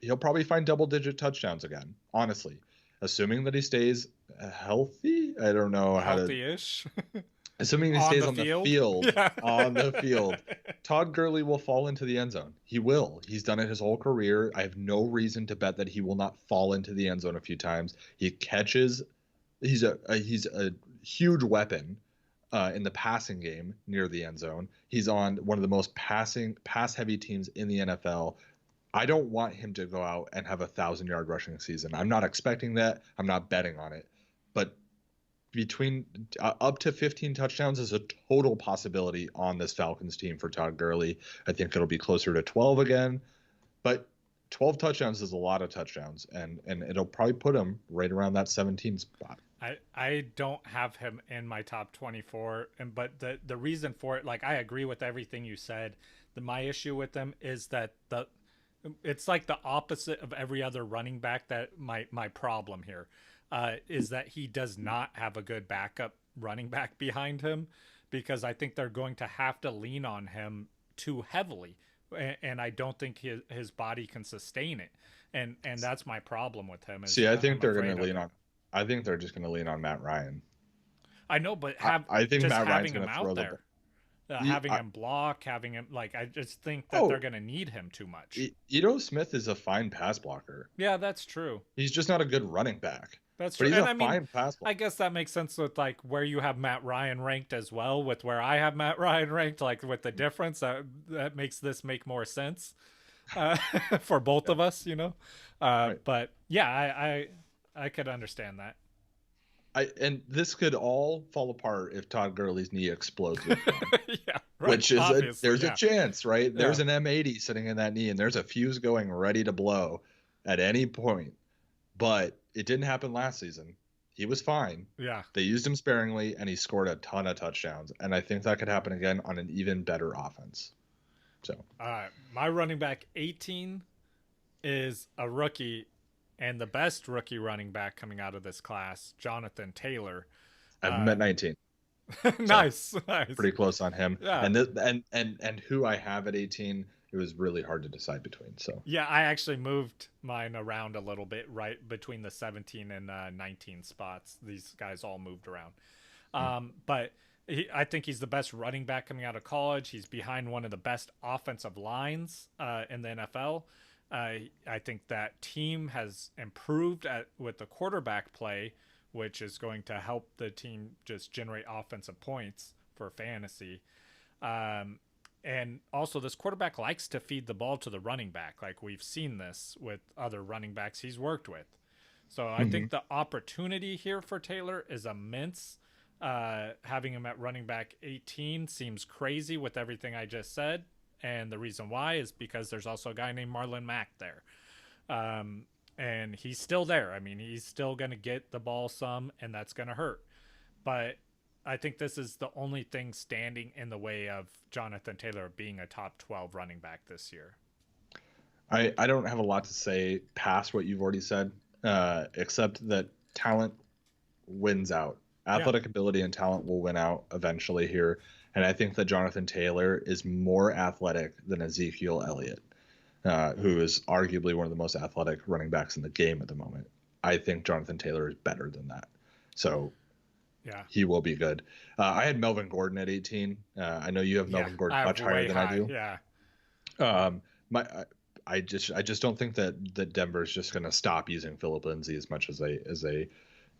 he'll probably find double-digit touchdowns again, honestly, assuming that he stays healthy. I don't know how to Healthy-ish. Assuming he stays on the field, Yeah. on the field, Todd Gurley will fall into the end zone. He will. He's done it his whole career. I have no reason to bet that he will not fall into the end zone a few times. He catches. He's a huge weapon in the passing game near the end zone. He's on one of the most pass-heavy teams in the NFL. I don't want him to go out and have 1,000-yard rushing season. I'm not expecting that. I'm not betting on it, but between up to 15 touchdowns is a total possibility on this Falcons team for Todd Gurley. I think it'll be closer to 12 again, but 12 touchdowns is a lot of touchdowns, and it'll probably put him right around that 17 spot. I don't have him in my top 24, but the reason for it, like, I agree with everything you said. My issue with them is that it's like the opposite of every other running back. That my problem here is that he does not have a good backup running back behind him, because I think they're going to have to lean on him too heavily, and I don't think his body can sustain it, and that's my problem with him. See, I think they're going to lean on. I think they're just going to lean on Matt Ryan. I know, but I think Matt Ryan's going to throw there. Having him block, having him, like, I just think that they're going to need him too much. Ito Smith is a fine pass blocker. Yeah, that's true. He's just not a good running back. That's true. But he's fine pass blocker. I guess that makes sense with, like, where you have Matt Ryan ranked as well, with where I have Matt Ryan ranked, like, with the difference that makes this make more sense for both of us, you know. Right. But yeah, I could understand that. And this could all fall apart if Todd Gurley's knee explodes. Yeah, right. Which is there's a chance, right? Yeah. There's an M80 sitting in that knee, and there's a fuse going ready to blow at any point. But it didn't happen last season. He was fine. Yeah. They used him sparingly, and he scored a ton of touchdowns. And I think that could happen again on an even better offense. So, my running back 18 is a rookie, and the best rookie running back coming out of this class, Jonathan Taylor. I've met 19. Nice. Pretty close on him. Yeah. And who I have at 18, it was really hard to decide between. So yeah, I actually moved mine around a little bit, right between the 17 and 19 spots. These guys all moved around. But I think he's the best running back coming out of college. He's behind one of the best offensive lines in the NFL. I think that team has improved with the quarterback play, which is going to help the team just generate offensive points for fantasy. And also, this quarterback likes to feed the ball to the running back. Like, we've seen this with other running backs he's worked with. So I think the opportunity here for Taylor is immense. Having him at running back 18 seems crazy with everything I just said. And the reason why is because there's also a guy named Marlon Mack there. And he's still there. I mean, he's still going to get the ball some, and that's going to hurt. But I think this is the only thing standing in the way of Jonathan Taylor being a top 12 running back this year. I don't have a lot to say past what you've already said, except that talent wins out. Athletic ability and talent will win out eventually here. And I think that Jonathan Taylor is more athletic than Ezekiel Elliott, who is arguably one of the most athletic running backs in the game at the moment. I think Jonathan Taylor is better than that. So yeah, he will be good. I had Melvin Gordon at 18. I know you have Melvin Gordon much higher than I do. Yeah. I just don't think that Denver is just going to stop using Phillip Lindsay as much as they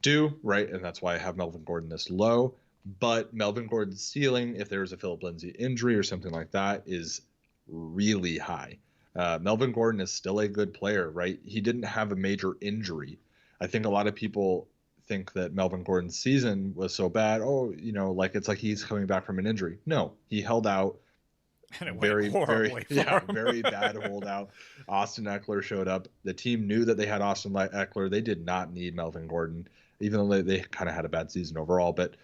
do, right? And that's why I have Melvin Gordon this low. But Melvin Gordon's ceiling, if there was a Phillip Lindsay injury or something like that, is really high. Melvin Gordon is still a good player, right? He didn't have a major injury. I think a lot of people think that Melvin Gordon's season was so bad. Oh, it's like he's coming back from an injury. No, he held out. And it very bad holdout. Austin Eckler showed up. The team knew that they had Austin Eckler. They did not need Melvin Gordon, even though they kind of had a bad season overall. But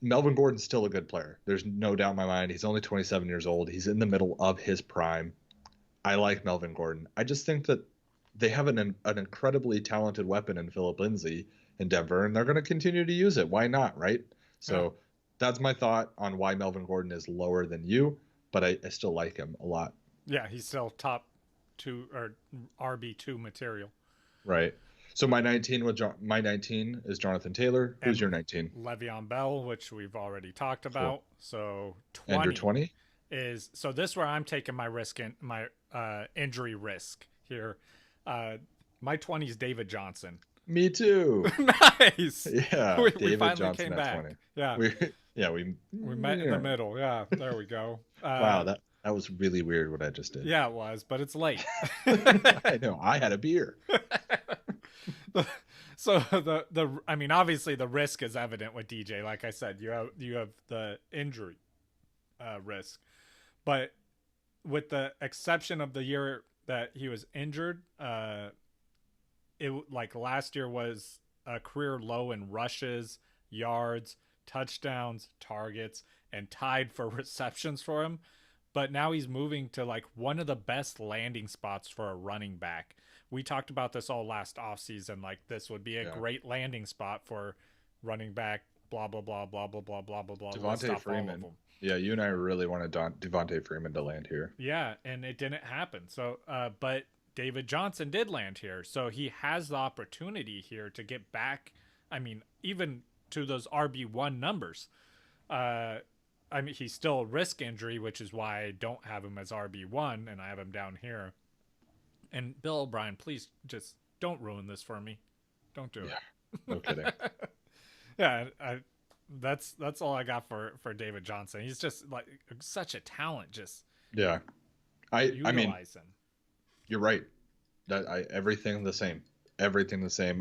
Melvin Gordon's still a good player. There's no doubt in my mind. He's only 27 years old. He's in the middle of his prime. I like Melvin Gordon. I just think that they have an incredibly talented weapon in Philip Lindsay in Denver, and they're going to continue to use it. Why not, right? So that's my thought on why Melvin Gordon is lower than you, but I still like him a lot. Yeah, he's still top 2 or RB2 material. Right. So my 19 is Jonathan Taylor. Who's your 19? Le'Veon Bell, which we've already talked about. Cool. So 20. And your 20 is this is where I'm taking my risk in my injury risk here. My 20 is David Johnson. Me too. Nice. Yeah. We finally Johnson came back. 20. Yeah. We met in the middle. Yeah. There we go. Wow. That was really weird what I just did. Yeah, it was, but it's late. I know. I had a beer. So I mean, obviously the risk is evident with DJ. Like I said, you have the injury risk, but with the exception of the year that he was injured, it like last year was a career low in rushes, yards, touchdowns, targets, and tied for receptions for him. But now he's moving to like one of the best landing spots for a running back. We talked about this all last offseason. Like this would be a great landing spot for running back, blah, blah, blah, blah, blah, blah, blah, blah, blah. Devontae Freeman. Yeah, you and I really wanted Devontae Freeman to land here. Yeah, and it didn't happen. So, but David Johnson did land here. So he has the opportunity here to get back, I mean, even to those RB1 numbers. I mean, he's still a risk injury, which is why I don't have him as RB1, and I have him down here. And Bill O'Brien, please just don't ruin this for me. Don't do it. No kidding. Yeah, that's all I got for David Johnson. He's just like such a talent. Just I mean, him. You're right. Everything the same.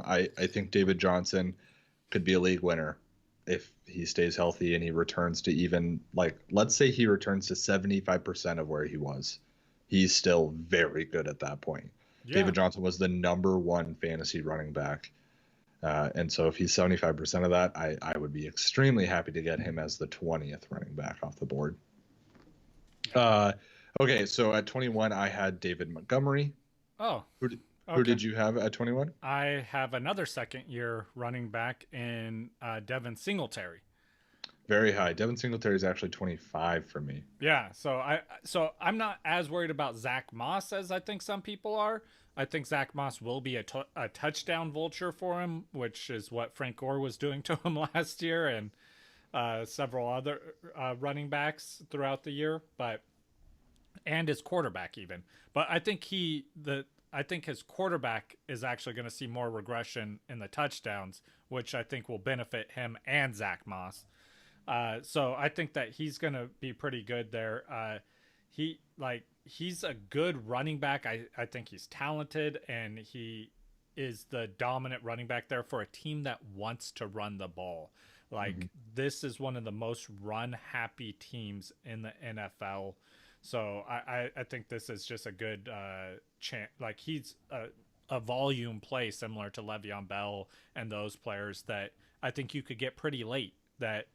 I think David Johnson could be a league winner if he stays healthy and he returns to even, like, let's say he returns to 75% of where he was. He's still very good at that point. Yeah. David Johnson was the #1 fantasy running back. And so if he's 75% of that, I would be extremely happy to get him as the 20th running back off the board. Okay, so at 21, I had David Montgomery. Oh. Who did you have at 21? I have another second-year running back in Devin Singletary. Very high. Devin Singletary is actually 25 for me. Yeah, so I'm not as worried about Zach Moss as I think some people are. I think Zach Moss will be a touchdown vulture for him, which is what Frank Gore was doing to him last year and several other running backs throughout the year, and his quarterback even. But I think I think his quarterback is actually going to see more regression in the touchdowns, which I think will benefit him and Zach Moss. So I think that he's going to be pretty good there. He's a good running back. I think he's talented, and he is the dominant running back there for a team that wants to run the ball. This is one of the most run-happy teams in the NFL. So I think this is just a good chance. Like, he's a volume play similar to Le'Veon Bell and those players that I think you could get pretty late. That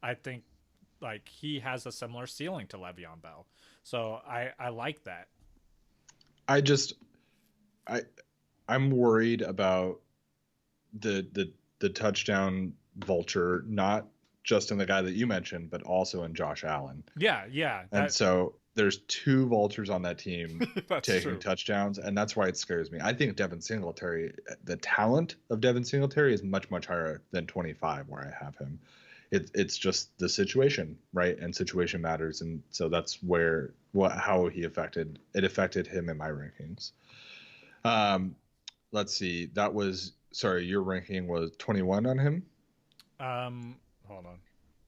I think like he has a similar ceiling to Le'Veon Bell. So I like that. I'm worried about the touchdown vulture, not just in the guy that you mentioned, but also in Josh Allen. Yeah. And so there's 2 vultures on that team taking true. touchdowns, and that's why it scares me. I think Devin Singletary, the talent of Devin Singletary is much, much higher than 25 where I have him. It's just the situation, right? And situation matters, and so that's how he affected him in my rankings. Let's see. Your ranking was 21 on him? Hold on.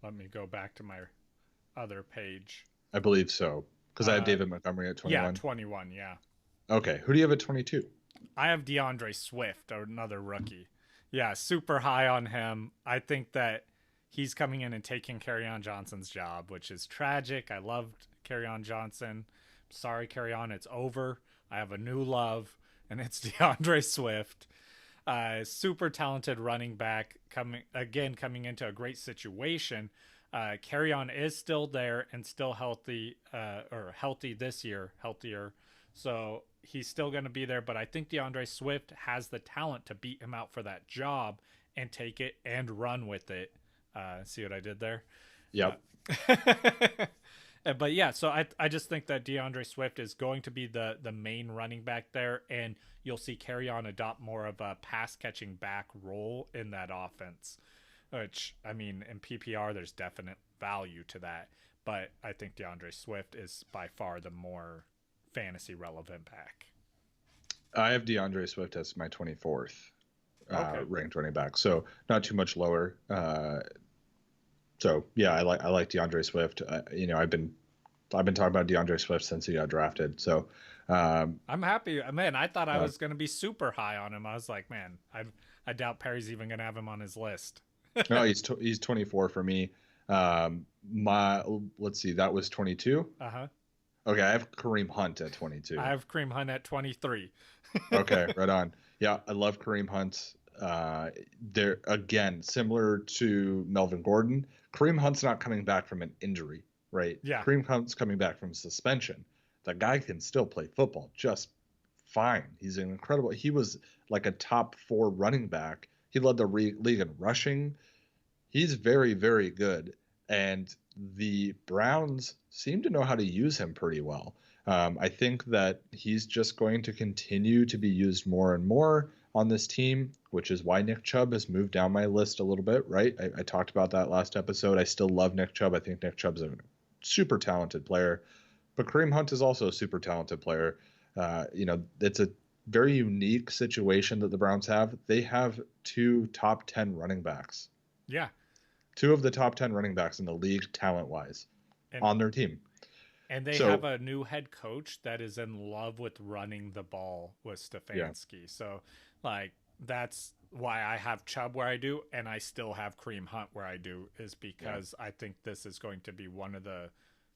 Let me go back to my other page. I believe so, because I have David Montgomery at 21. Yeah, 21, yeah. Okay, who do you have at 22? I have DeAndre Swift, another rookie. Yeah, super high on him. I think that he's coming in and taking Kerryon Johnson's job, which is tragic. I loved Kerryon Johnson. Sorry, Kerryon, it's over. I have a new love, and it's DeAndre Swift. Super talented running back coming into a great situation. Carry-on is still there and still healthy, or healthy this year, healthier. So he's still going to be there. But I think DeAndre Swift has the talent to beat him out for that job and take it and run with it. See what I did there? Yep. But yeah, so I just think that DeAndre Swift is going to be the main running back there, and you'll see Carry-on adopt more of a pass catching back role in that offense, which, I mean, in PPR, there's definite value to that. But I think DeAndre Swift is by far the more fantasy relevant back. I have DeAndre Swift as my 24th Okay. ranked running back, so not too much lower. So yeah, I like DeAndre Swift. I've been talking about DeAndre Swift since he got drafted. So I'm happy, man. I thought I was going to be super high on him. I was like, man, I doubt Perry's even going to have him on his list. no, he's 24 for me. Let's see, that was 22. Okay, I have Kareem Hunt at 22. I have Kareem Hunt at 23. Okay, right on. Yeah, I love Kareem Hunt. They're, again, similar to Melvin Gordon. Kareem Hunt's not coming back from an injury, right? Yeah. Kareem Hunt's coming back from suspension. The guy can still play football just fine. He's an incredible. He was like a top 4 running back. He led the league in rushing. He's very, very good. And the Browns seem to know how to use him pretty well. I think that he's just going to continue to be used more and more on this team, which is why Nick Chubb has moved down my list a little bit, right? I talked about that last episode. I still love Nick Chubb. I think Nick Chubb's a super talented player, but Kareem Hunt is also a super talented player. It's a very unique situation that the Browns have. They have 2 top 10 running backs. Yeah. 2 of the top 10 running backs in the league talent-wise on their team. And they have a new head coach that is in love with running the ball with Stefanski. Yeah. So, that's why I have Chubb where I do, and I still have Kareem Hunt where I do, is because I think this is going to be one of the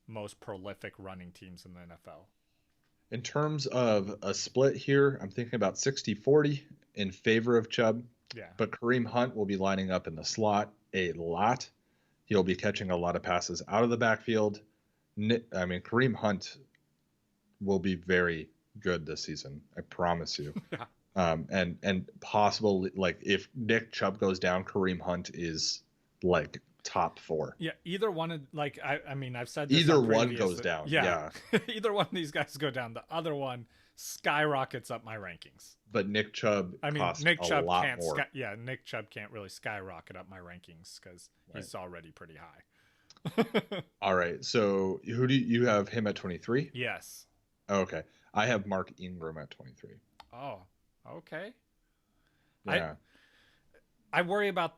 most prolific running teams in the NFL. In terms of a split here, I'm thinking about 60-40 in favor of Chubb. Yeah. But Kareem Hunt will be lining up in the slot a lot. He'll be catching a lot of passes out of the backfield. Kareem Hunt will be very good this season. I promise you. And possible, if Nick Chubb goes down, Kareem Hunt is top 4. Yeah, either one of I've said this either one goes down. Yeah. Either one of these guys go down. The other one skyrockets up my rankings. But Nick Chubb costs Nick Chubb a lot can't more. Nick Chubb can't really skyrocket up my rankings because he's already pretty high. All right. So who do you have him at 23? Yes. Okay. I have Mark Ingram at 23. Oh, okay. Yeah. I worry about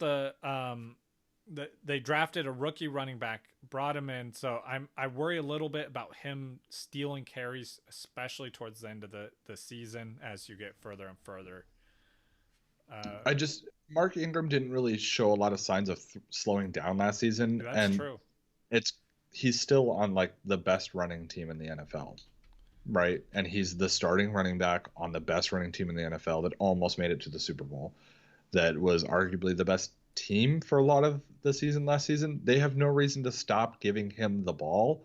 they drafted a rookie running back, brought him in, so I worry a little bit about him stealing carries, especially towards the end of the season as you get further and further. Mark Ingram didn't really show a lot of signs of slowing down last season. That's true. He's still on the best running team in the NFL, right? And he's the starting running back on the best running team in the NFL that almost made it to the Super Bowl. That was arguably the best team for a lot of the season last season. They have no reason to stop giving him the ball,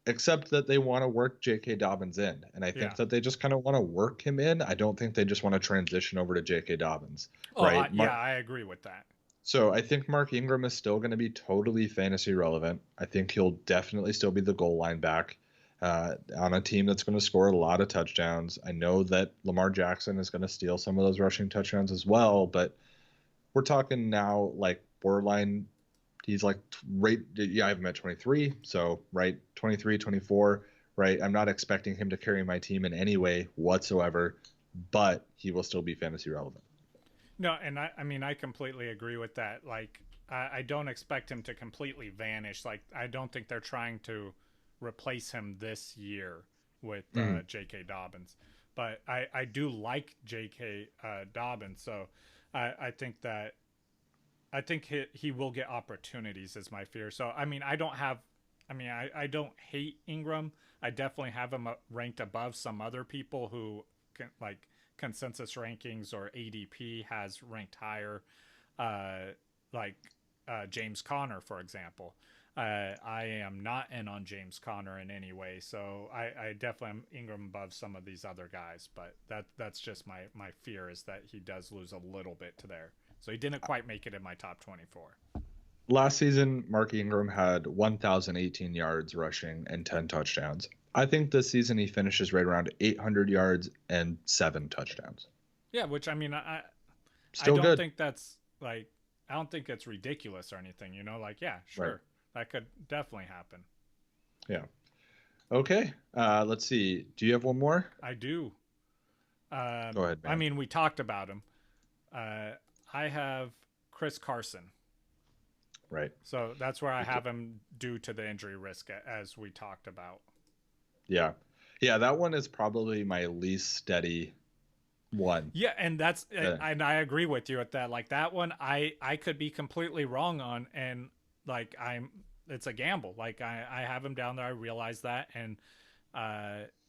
except that they want to work J.K. Dobbins in. And I think that they just kind of want to work him in. I don't think they just want to transition over to J.K. Dobbins. Right? I agree with that. So I think Mark Ingram is still going to be totally fantasy relevant. I think he'll definitely still be the goal line back on a team that's going to score a lot of touchdowns. I know that Lamar Jackson is going to steal some of those rushing touchdowns as well, but we're talking now borderline. He's I have him at 23. So 23, 24, right? I'm not expecting him to carry my team in any way whatsoever, but he will still be fantasy relevant. No, and I completely agree with that. I don't expect him to completely vanish. I don't think they're trying to replace him this year with J.K. Dobbins. But I do like J.K. Dobbins, so I think he will get opportunities is my fear. So I don't hate Ingram. I definitely have him ranked above some other people who can consensus rankings or ADP has ranked higher, James Conner, for example. I am not in on James Conner in any way, so I definitely am Ingram above some of these other guys, but that's just my fear is that he does lose a little bit to there. So he didn't quite make it in my top 24. Last season, Mark Ingram had 1,018 yards rushing and 10 touchdowns. I think this season he finishes right around 800 yards and 7 touchdowns. Yeah, which I mean, I Still don't good. think that's like, I don't think it's ridiculous or anything, you know, like, yeah, sure. Right. That could definitely happen. Yeah. Okay. Let's see. Do you have one more? I do. Go ahead, man. I mean, we talked about him. I have Chris Carson. Right. So that's where I have him due to the injury risk, as we talked about. Yeah. Yeah, that one is probably my least steady one. Yeah, and that's and I agree with you at that. Like that one, I could be completely wrong on, and like it's a gamble. Like I have him down there. I realize that, and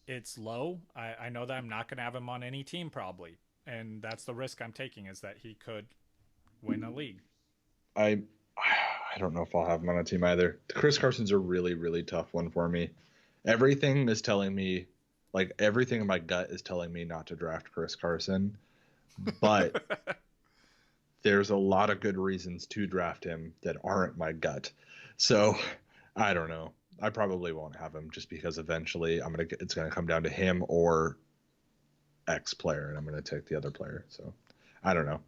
it's low. I know that I'm not going to have him on any team probably, and that's the risk I'm taking is that he could win a league. I don't know if I'll have him on a team either. Chris Carson's a really, really tough one for me. Everything is telling me, like everything in my gut is telling me not to draft Chris Carson, but there's a lot of good reasons to draft him that aren't my gut. So I don't know. I probably won't have him just because eventually it's gonna come down to him or X player, and I'm gonna take the other player. So I don't know.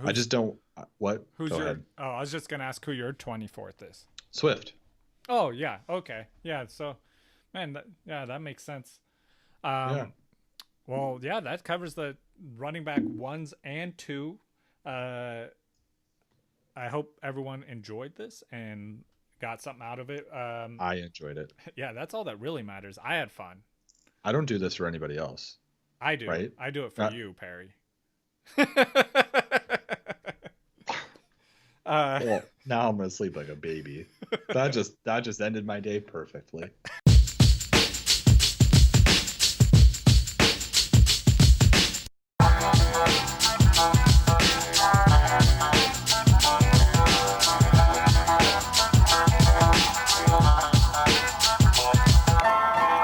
I just don't. What? Who's Go ahead. Oh, I was just gonna ask who your 24th is. Swift. Oh yeah. Okay. Yeah. So, man, that makes sense. Yeah. Well, yeah, that covers the running back 1s and 2. I hope everyone enjoyed this and got something out of it. I enjoyed it. Yeah, that's all that really matters. I had fun. I don't do this for anybody else. I do. Right? I do it for you, Perry. Well, now I'm gonna sleep like a baby. That just ended my day perfectly.